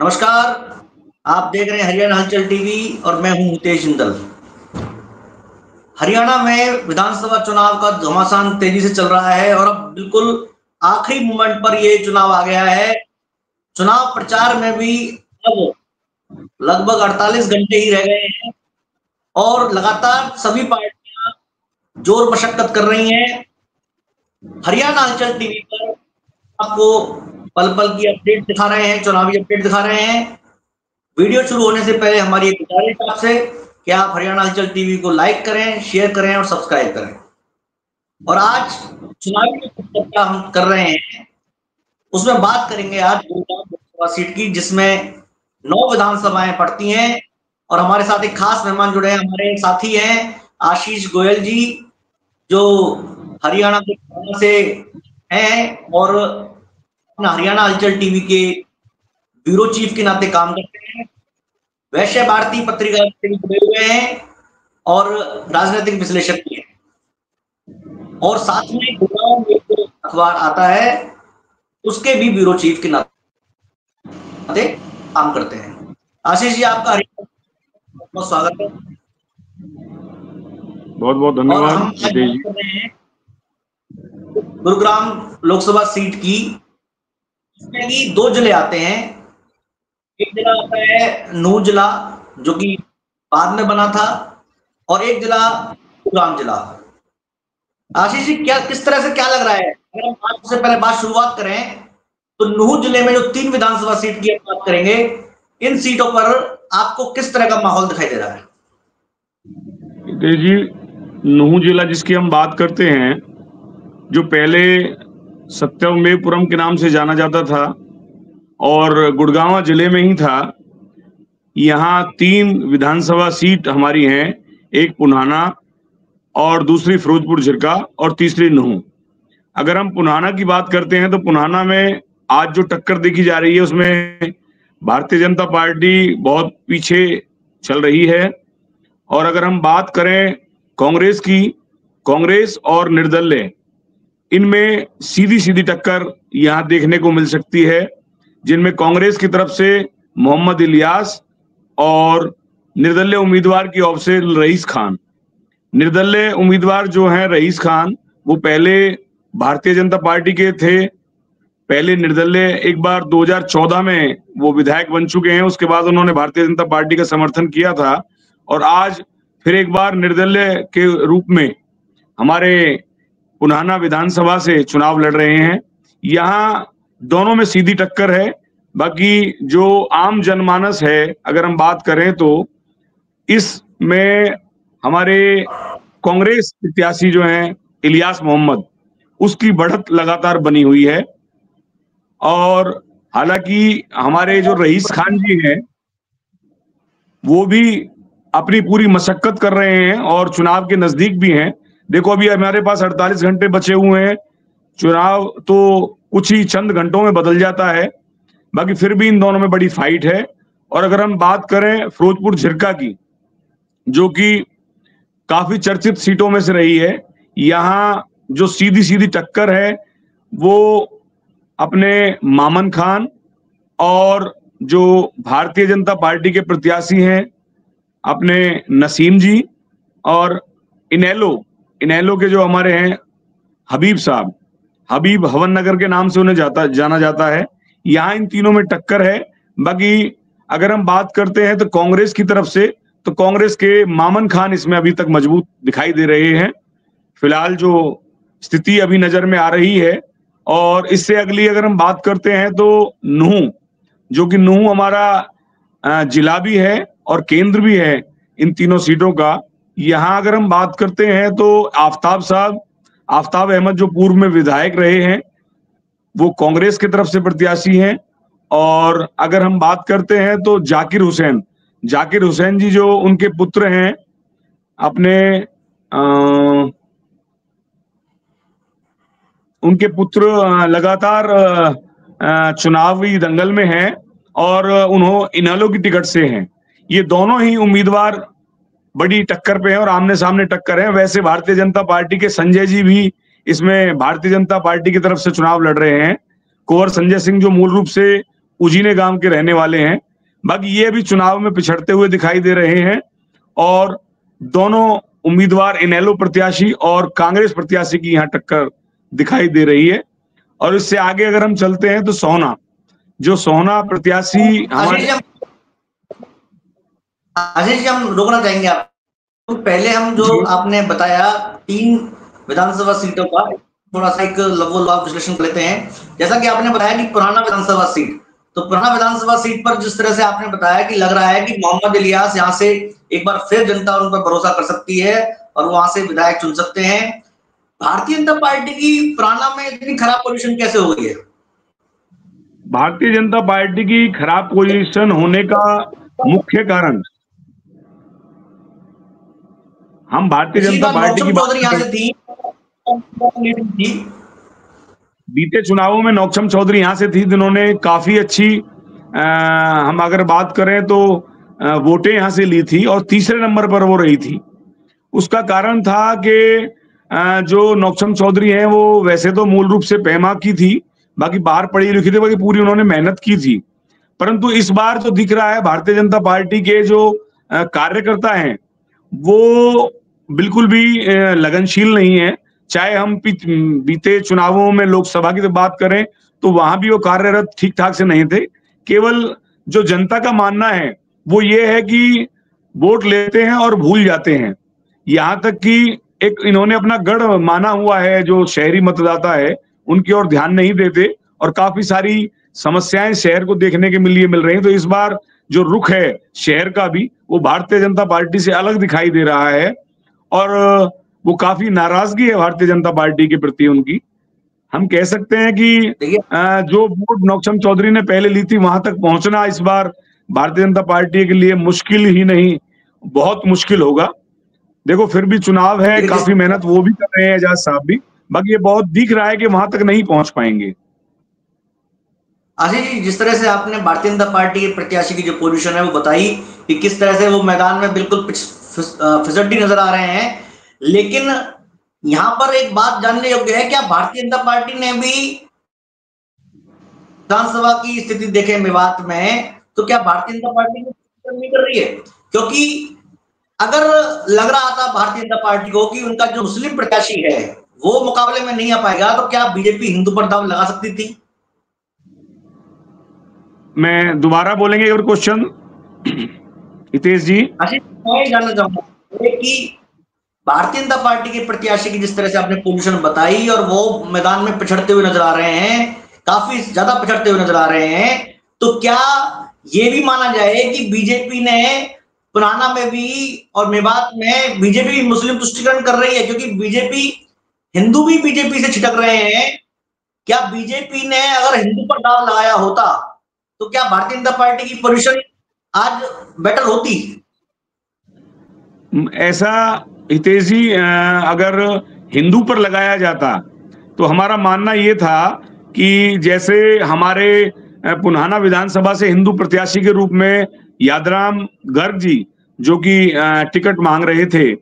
नमस्कार। आप देख रहे हैं हरियाणा हलचल टीवी और मैं हूं हितेश जिंदल। हरियाणा में विधानसभा चुनाव का घमासान तेजी से चल रहा है और अब बिल्कुल आखिरी मोमेंट पर ये चुनाव आ गया है। चुनाव प्रचार में भी अब लगभग 48 घंटे ही रह गए हैं और लगातार सभी पार्टियां जोर मशक्कत कर रही हैं। हरियाणा हलचल टीवी पर आपको पल पल की अपडेट दिखा रहे हैं, चुनावी अपडेट दिखा रहे हैं। वीडियो शुरू होने से पहले हमारी एक गुजारिश आपसे कि आप हरियाणा हलचल टीवी को लाइक करें, शेयर करें और सब्सक्राइब करें। और आज चुनावी जो चर्चा हम कर रहे हैं उसमें बात करेंगे आज गुड़गांव लोकसभा सीट की, जिसमें 9 विधानसभाएं पड़ती हैं। और हमारे साथ एक खास मेहमान जुड़े हैं, हमारे साथी हैं आशीष गोयल जी, जो हरियाणा के खुलना से हैं और हरियाणा हलचल टीवी के ब्यूरो चीफ के नाते काम करते हैं। वैश्य भारती पत्रिका से भी जुड़े हुए हैं और राजनीतिक विश्लेषक भी हैं। और साथ में गुड़गांव में जो अखबार आता है उसके भी ब्यूरो चीफ के नाते काम करते हैं। आशीष जी, आपका हरियाणा बहुत स्वागत है। बहुत बहुत और धन्यवाद हम आज बात कर रहे हैं गुरुग्राम लोकसभा सीट की, जिसमें कि 2 जिले आते हैं। एक जिला आता है नूह जिला, जो कि बाद में बना था, और एक जिला गुरुग्राम जिला। आशीष जी, किस तरह से क्या लग रहा है, अगर हम आज से पहले बात शुरुआत करें तो नूह जिले में जो 3 विधानसभा सीट की बात करेंगे, इन सीटों पर आपको किस तरह का माहौल दिखाई दे रहा है? जी, नूह जिला जिसकी हम बात करते हैं, जो पहले सत्यमेवपुरम के नाम से जाना जाता था और गुड़गांव जिले में ही था। यहाँ 3 विधानसभा सीट हमारी हैं, एक पुन्हाना और दूसरी फिरोजपुर झिरका और तीसरी नूह। अगर हम पुन्हाना की बात करते हैं तो पुन्हाना में आज जो टक्कर देखी जा रही है उसमें भारतीय जनता पार्टी बहुत पीछे चल रही है। और अगर हम बात करें कांग्रेस की, कांग्रेस और निर्दलीय, इनमें सीधी सीधी टक्कर यहाँ देखने को मिल सकती है, जिनमें कांग्रेस की तरफ से मोहम्मद इलियास और निर्दलीय उम्मीदवार की ओर से रईस खान। निर्दलीय उम्मीदवार जो हैं रईस खान, वो पहले भारतीय जनता पार्टी के थे। पहले निर्दलीय एक बार 2014 में वो विधायक बन चुके हैं, उसके बाद उन्होंने भारतीय जनता पार्टी का समर्थन किया था और आज फिर एक बार निर्दलीय के रूप में हमारे पुन्हाना विधानसभा से चुनाव लड़ रहे हैं। यहाँ दोनों में सीधी टक्कर है। बाकी जो आम जनमानस है, अगर हम बात करें तो इसमें हमारे कांग्रेस प्रत्याशी जो हैं इलियास मोहम्मद, उसकी बढ़त लगातार बनी हुई है। और हालांकि हमारे जो रईस खान जी हैं वो भी अपनी पूरी मशक्कत कर रहे हैं और चुनाव के नजदीक भी हैं। देखो, अभी हमारे पास 48 घंटे बचे हुए हैं। चुनाव तो कुछ ही चंद घंटों में बदल जाता है, बाकी फिर भी इन दोनों में बड़ी फाइट है। और अगर हम बात करें फिरोजपुर झिरका की, जो कि काफी चर्चित सीटों में से रही है, यहाँ जो सीधी सीधी टक्कर है वो अपने मामन खान और जो भारतीय जनता पार्टी के प्रत्याशी हैं अपने नसीम जी और इनेलो के जो हमारे हैं हबीब साहब, हबीब हवन नगर के नाम से उन्हें जाना जाता है। यहाँ इन तीनों में टक्कर है। बाकी अगर हम बात करते हैं तो कांग्रेस की तरफ से, तो कांग्रेस के मामन खान इसमें अभी तक मजबूत दिखाई दे रहे हैं। फिलहाल जो स्थिति अभी नजर में आ रही है। और इससे अगली अगर हम बात करते हैं तो नूह, जो कि नूह हमारा जिला भी है और केंद्र भी है इन तीनों सीटों का। यहाँ अगर हम बात करते हैं तो आफताब अहमद जो पूर्व में विधायक रहे हैं, वो कांग्रेस की तरफ से प्रत्याशी हैं। और अगर हम बात करते हैं तो जाकिर हुसैन जी जो उनके पुत्र हैं, अपने उनके पुत्र लगातार चुनावी दंगल में हैं और उन्होंने इनेलो की टिकट से हैं। ये दोनों ही उम्मीदवार बड़ी टक्कर पे हैं और आमने सामने टक्कर है। वैसे भारतीय जनता पार्टी के संजय जी भी इसमें भारतीय जनता पार्टी की तरफ से चुनाव लड़ रहे हैं। कुंवर संजय सिंह जो मूल रूप से उजीने गांव के रहने वाले हैं। बाकी ये भी चुनाव में पिछड़ते हुए दिखाई दे रहे हैं और दोनों उम्मीदवार इनेलो प्रत्याशी और कांग्रेस प्रत्याशी की यहाँ टक्कर दिखाई दे रही है। और इससे आगे अगर हम चलते हैं तो सोहना प्रत्याशी हमारे आशीष जी, हम रोकना चाहेंगे आप। तो पहले हम जो आपने बताया 3 विधानसभा सीटों का थोड़ा सा एक लवोलवाब विश्लेषण कर लेते हैं। जैसा कि आपने बताया कि पुराना विधानसभा सीट, तो पुराना विधानसभा सीट पर जिस तरह से आपने बताया कि लग रहा है कि मोहम्मद इलियास यहाँ से एक बार फिर जनता उन पर भरोसा कर सकती है और वहां से विधायक चुन सकते हैं। भारतीय जनता पार्टी की पुराना में इतनी खराब पोजीशन कैसे हो गई है? भारतीय जनता पार्टी की खराब पोजीशन होने का मुख्य कारण, हम भारतीय जनता पार्टी की बात यहाँ से थी, बीते चुनावों में नौक्षम चौधरी यहां से थी, जिन्होंने काफी अच्छी हम अगर बात करें तो वोटें यहां से ली थी और तीसरे नंबर पर वो रही थी। उसका कारण था कि जो नौक्षम चौधरी हैं वो वैसे तो मूल रूप से पेमा की थी, बाकी बाहर पढ़ी लिखी थी, बाकी पूरी उन्होंने मेहनत की थी। परंतु इस बार जो दिख रहा है भारतीय जनता पार्टी के जो कार्यकर्ता हैं वो बिल्कुल भी लगनशील नहीं है। चाहे हम बीते चुनावों में लोकसभा की तो बात करें तो वहां भी वो कार्यरत ठीक ठाक से नहीं थे। केवल जो जनता का मानना है वो ये है कि वोट लेते हैं और भूल जाते हैं। यहाँ तक कि एक इन्होंने अपना गढ़ माना हुआ है, जो शहरी मतदाता है उनकी ओर ध्यान नहीं देते और काफी सारी समस्याएं शहर को देखने के लिए मिल रही हैं। तो इस बार जो रुख है शहर का भी, वो भारतीय जनता पार्टी से अलग दिखाई दे रहा है और वो काफी नाराजगी है भारतीय जनता पार्टी के प्रति उनकी। हम कह सकते हैं कि जो वोट नौक्षम चौधरी ने पहले ली थी वहां तक पहुंचना इस बार भारतीय जनता पार्टी के लिए मुश्किल ही नहीं, बहुत मुश्किल होगा। देखो फिर भी चुनाव है, काफी मेहनत वो भी कर रहे हैं एजाज साहब भी, बाकी ये बहुत दिख रहा है कि वहां तक नहीं पहुंच पाएंगे। आशीष जी, जिस तरह से आपने भारतीय जनता पार्टी के प्रत्याशी की जो पोजीशन है वो बताई कि किस तरह से वो मैदान में बिल्कुल फिसड्डी नजर आ रहे हैं, लेकिन यहां पर एक बात जानने योग्य है, क्या भारतीय जनता पार्टी ने भी विधानसभा की स्थिति देखे मेवात में, तो क्या भारतीय जनता पार्टी नहीं कर रही है? क्योंकि अगर लग रहा था भारतीय जनता पार्टी को कि उनका जो मुस्लिम प्रत्याशी है वो मुकाबले में नहीं आ पाएगा, तो क्या बीजेपी हिंदू पर दांव लगा सकती थी? मैं दोबारा बोलेंगे अगर क्वेश्चन हितेश जी? मैं जानना चाहूंगा कि भारतीय जनता पार्टी के प्रत्याशी की जिस तरह से आपने पोजीशन बताई और वो मैदान में पिछड़ते हुए नजर आ रहे हैं, काफी ज्यादा पिछड़ते हुए नजर आ रहे हैं, तो क्या ये भी माना जाए कि बीजेपी ने पुराना में भी और मेवात में बीजेपी मुस्लिम तुष्टिकरण कर रही है, क्योंकि बीजेपी हिंदू भी बीजेपी से छिटक रहे हैं। क्या बीजेपी ने अगर हिंदू पर दाव लगाया होता तो क्या भारतीय जनता पार्टी की पोजीशन आज बेटर होती? ऐसा हितेश जी, अगर हिंदू पर लगाया जाता तो हमारा मानना ये था कि जैसे हमारे पुन्हाना विधानसभा से हिंदू प्रत्याशी के रूप में यादराम गर्ग जी जो कि टिकट मांग रहे थे,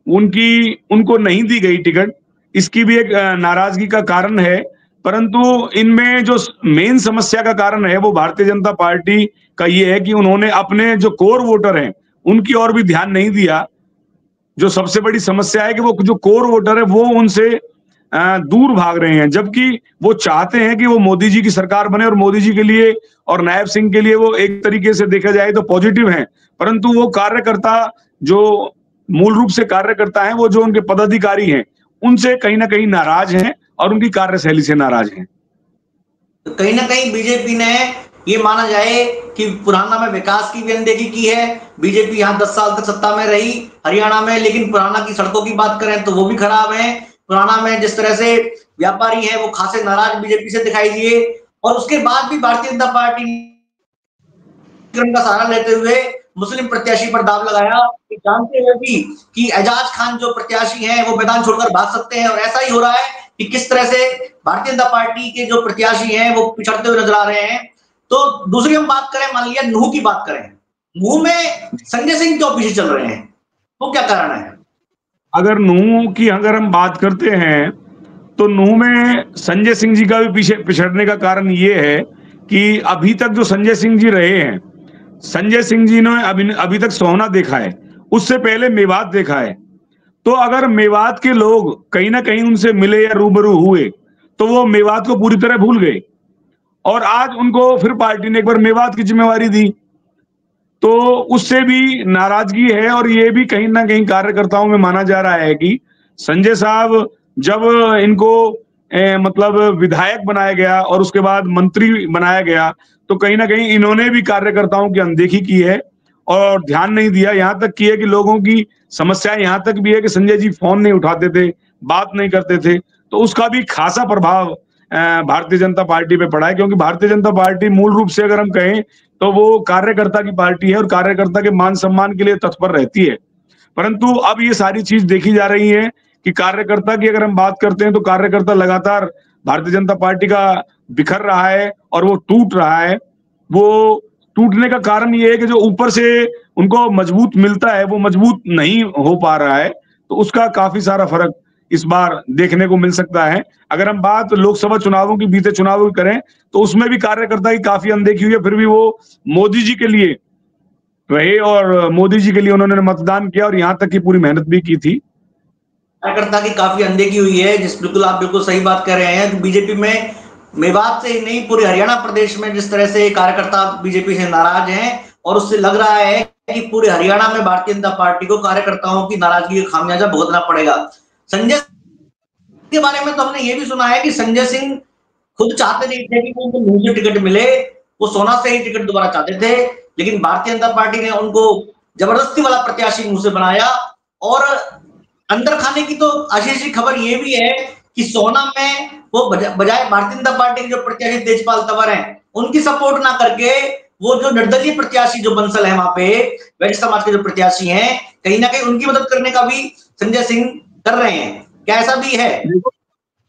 उनको नहीं दी गई टिकट। इसकी भी एक नाराजगी का कारण है, परंतु इनमें जो मेन समस्या का कारण है वो भारतीय जनता पार्टी का ये है कि उन्होंने अपने जो कोर वोटर हैं उनकी ओर भी ध्यान नहीं दिया। जो सबसे बड़ी समस्या है कि वो जो कोर वोटर है वो उनसे दूर भाग रहे हैं, जबकि वो चाहते हैं कि वो मोदी जी की सरकार बने और मोदी जी के लिए और नायब सिंह के लिए वो एक तरीके से देखा जाए तो पॉजिटिव हैं, परंतु वो कार्यकर्ता जो मूल रूप से कार्यकर्ता हैं, वो जो उनके पदाधिकारी हैं उनसे कहीं ना कहीं नाराज हैं और उनकी कार्यशैली से नाराज हैं। तो कहीं ना कहीं बीजेपी ने ये माना जाए कि पुराना में विकास की भी अनदेखी की है। बीजेपी यहाँ 10 साल तक सत्ता में रही हरियाणा में, लेकिन पुराना की सड़कों की बात करें तो वो भी खराब है। पुराना में जिस तरह से व्यापारी है वो खासे नाराज बीजेपी से दिखाई दिए, और उसके बाद भी भारतीय जनता पार्टी का सहारा लेते हुए मुस्लिम प्रत्याशी पर दाव लगाया, जानते हुए भी कि एजाज खान जो प्रत्याशी हैं वो मैदान छोड़कर भाग सकते हैं। और ऐसा ही हो रहा है कि किस तरह से भारतीय जनता पार्टी के जो प्रत्याशी हैं वो पिछड़ते हुए नजर आ रहे हैं। तो दूसरी हम बात करें, मान लिया नूह की बात करें, नूह में संजय सिंह क्यों पीछे चल रहे हैं, वो क्या कारण है? अगर नूह की हम बात करते हैं तो नूह में संजय सिंह जी का भी पीछे पिछड़ने का कारण ये है कि अभी तक जो संजय सिंह जी रहे हैं, संजय सिंह जी ने अभी तक सोहना देखा है, उससे पहले मेवात देखा है। तो अगर मेवात के लोग कहीं ना कहीं उनसे मिले या रूबरू हुए तो वो मेवात को पूरी तरह भूल गए, और आज उनको फिर पार्टी ने एक बार मेवात की जिम्मेवारी दी, तो उससे भी नाराजगी है। और ये भी कहीं ना कहीं कार्यकर्ताओं में माना जा रहा है कि संजय साहब जब इनको मतलब विधायक बनाया गया और उसके बाद मंत्री बनाया गया, तो कहीं ना कहीं इन्होंने भी कार्यकर्ताओं की अनदेखी की है और ध्यान नहीं दिया। यहाँ तक की है कि लोगों की समस्या यहाँ तक भी है कि संजय जी फोन नहीं उठाते थे, बात नहीं करते थे, तो उसका भी खासा प्रभाव भारतीय जनता पार्टी पे पड़ा है। क्योंकि भारतीय जनता पार्टी मूल रूप से अगर हम कहें तो वो कार्यकर्ता की पार्टी है और कार्यकर्ता के मान सम्मान के लिए तत्पर रहती है। परंतु अब ये सारी चीज देखी जा रही है कि कार्यकर्ता की अगर हम बात करते हैं तो कार्यकर्ता लगातार भारतीय जनता पार्टी का बिखर रहा है और वो टूट रहा है। वो टूटने का कारण ये है कि जो ऊपर से उनको मजबूत मिलता है वो मजबूत नहीं हो पा रहा है, तो उसका काफी सारा फर्क इस बार देखने को मिल सकता है। अगर हम बात लोकसभा चुनावों की, बीते चुनावों की करें तो उसमें भी कार्यकर्ता की काफी अनदेखी हुई है, फिर भी वो मोदी जी के लिए रहे और मोदी जी के लिए उन्होंने मतदान किया और यहाँ तक की पूरी मेहनत भी की थी। कार्यकर्ता की काफी अनदेखी हुई है, जिस बिल्कुल आप बिल्कुल सही बात कर रहे हैं। बीजेपी में मेवात से ही नहीं, पूरे हरियाणा प्रदेश में जिस तरह से कार्यकर्ता बीजेपी से नाराज हैं, और उससे लग रहा है कि पूरे हरियाणा में भारतीय जनता पार्टी को कार्यकर्ताओं की नाराजगी का खामियाजा भुगतना पड़ेगा। संजय के बारे में तो हमने ये भी सुना है कि संजय सिंह खुद चाहते नहीं थे कि उनको नूह से टिकट मिले, वो सोना से ही टिकट दोबारा चाहते थे, लेकिन भारतीय जनता पार्टी ने उनको जबरदस्ती वाला प्रत्याशी मुंह से बनाया। और अंदर खाने की तो आशीष जी खबर ये भी है कि सोना में वो बजाय भारतीय जनता पार्टी के जो प्रत्याशी तेजपाल तंवर हैं उनकी सपोर्ट ना करके वो जो निर्दलीय प्रत्याशी जो बंसल है वहां पे वैश्य समाज के जो प्रत्याशी हैं, कहीं ना कहीं उनकी मदद करने का भी संजय सिंह कर रहे हैं। क्या ऐसा भी है?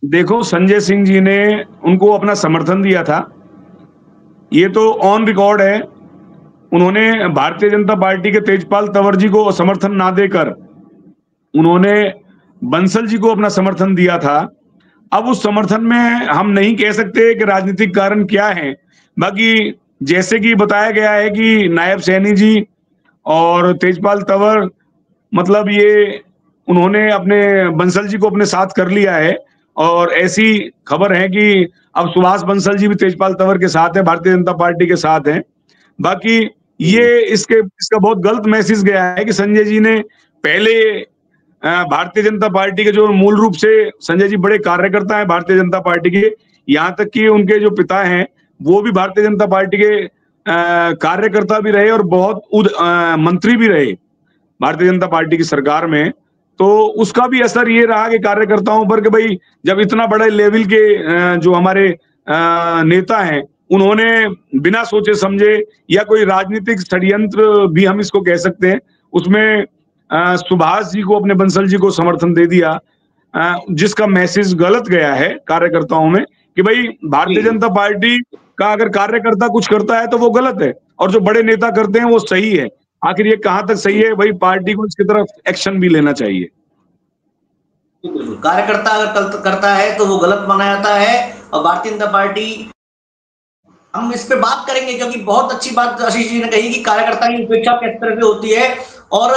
देखो संजय सिंह जी ने उनको अपना समर्थन दिया था, ये तो ऑन रिकॉर्ड है। उन्होंने भारतीय जनता पार्टी के तेजपाल तंवर जी को समर्थन ना देकर उन्होंने बंसल जी को अपना समर्थन दिया था। अब उस समर्थन में हम नहीं कह सकते कि राजनीतिक कारण क्या है। बाकी जैसे कि बताया गया है कि नायब सैनी जी और तेजपाल तंवर मतलब ये उन्होंने अपने बंसल जी को अपने साथ कर लिया है, और ऐसी खबर है कि अब सुभाष बंसल जी भी तेजपाल तंवर के साथ हैं, भारतीय जनता पार्टी के साथ हैं। बाकी ये इसका बहुत गलत मैसेज गया है कि संजय जी ने पहले भारतीय जनता पार्टी के जो मूल रूप से संजय जी बड़े कार्यकर्ता हैं भारतीय जनता पार्टी के, यहाँ तक कि उनके जो पिता हैं वो भी भारतीय जनता पार्टी के कार्यकर्ता भी रहे और बहुत मंत्री भी रहे भारतीय जनता पार्टी की सरकार में। तो उसका भी असर ये रहा कि कार्यकर्ताओं पर कि भाई जब इतना बड़े लेवल के जो हमारे नेता हैं उन्होंने बिना सोचे समझे या कोई राजनीतिक षड्यंत्र भी हम इसको कह सकते हैं, उसमें सुभाष जी को अपने बंसल जी को समर्थन दे दिया, जिसका मैसेज गलत गया है कार्यकर्ताओं में कि भाई भारतीय जनता पार्टी का अगर कार्यकर्ता कुछ करता है तो वो गलत है और जो बड़े नेता करते हैं वो सही है। आखिर ये कहां तक सही है? भाई पार्टी को इसकी तरफ एक्शन भी लेना चाहिए। कार्यकर्ता अगर करता है तो वो गलत माना जाता है, और भारतीय जनता पार्टी, हम इस पे बात करेंगे क्योंकि बहुत अच्छी बात आशीष जी ने कही कि कार्यकर्ता की उपेक्षा किस तरह से होती है। और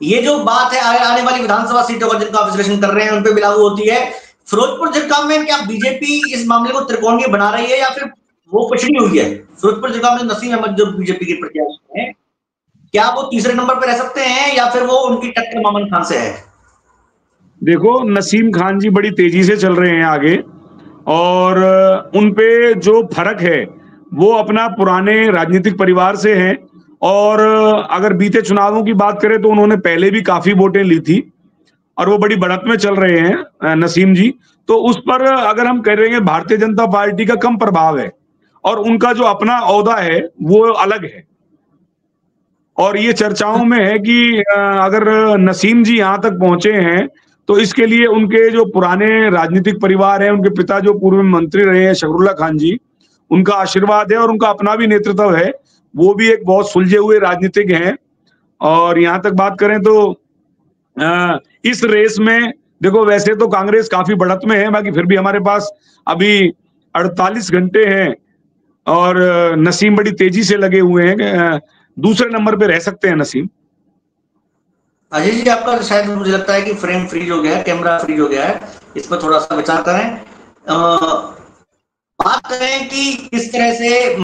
ये जो बात है आने वाली विधानसभा सीटों का जिनका विश्लेषण कर रहे हैं उन पे भी लागू होती है। फिरोजपुर झिरकाम में क्या बीजेपी इस मामले को त्रिकोणीय बना रही है या फिर वो पिछड़ी हुई है? फिरोजपुर झिरकाम में नसीम अहमद जो बीजेपी के प्रत्याशी हैं, क्या वो तीसरे नंबर पर रह सकते हैं या फिर वो उनकी टक्कर मामन खान से है? देखो नसीम खान जी बड़ी तेजी से चल रहे हैं आगे, और उनपे जो फर्क है वो अपना पुराने राजनीतिक परिवार से है। और अगर बीते चुनावों की बात करें तो उन्होंने पहले भी काफी वोटें ली थी और वो बड़ी बढ़त में चल रहे हैं नसीम जी। तो उस पर अगर हम कह रहे हैं भारतीय जनता पार्टी का कम प्रभाव है और उनका जो अपना ओहदा है वो अलग है। और ये चर्चाओं में है कि अगर नसीम जी यहाँ तक पहुंचे हैं तो इसके लिए उनके जो पुराने राजनीतिक परिवार है, उनके पिता जो पूर्व मंत्री रहे हैं शकरुल्ला खान जी, उनका आशीर्वाद है और उनका अपना भी नेतृत्व है। वो भी एक बहुत सुलझे हुए राजनीतिक हैं। और यहाँ तक बात करें तो इस रेस में देखो वैसे तो कांग्रेस काफी बढ़त में है, बाकी फिर भी हमारे पास अभी 48 घंटे हैं और नसीम बड़ी तेजी से लगे हुए हैं। दूसरे नंबर पे रह सकते हैं नसीम। अजय जी, आपका शायद मुझे लगता है कि फ्रेम फ्रीज हो गया है, कैमरा फ्रीज हो गया है, इस पर थोड़ा सा विचार करें। बात करें कि किस तरह से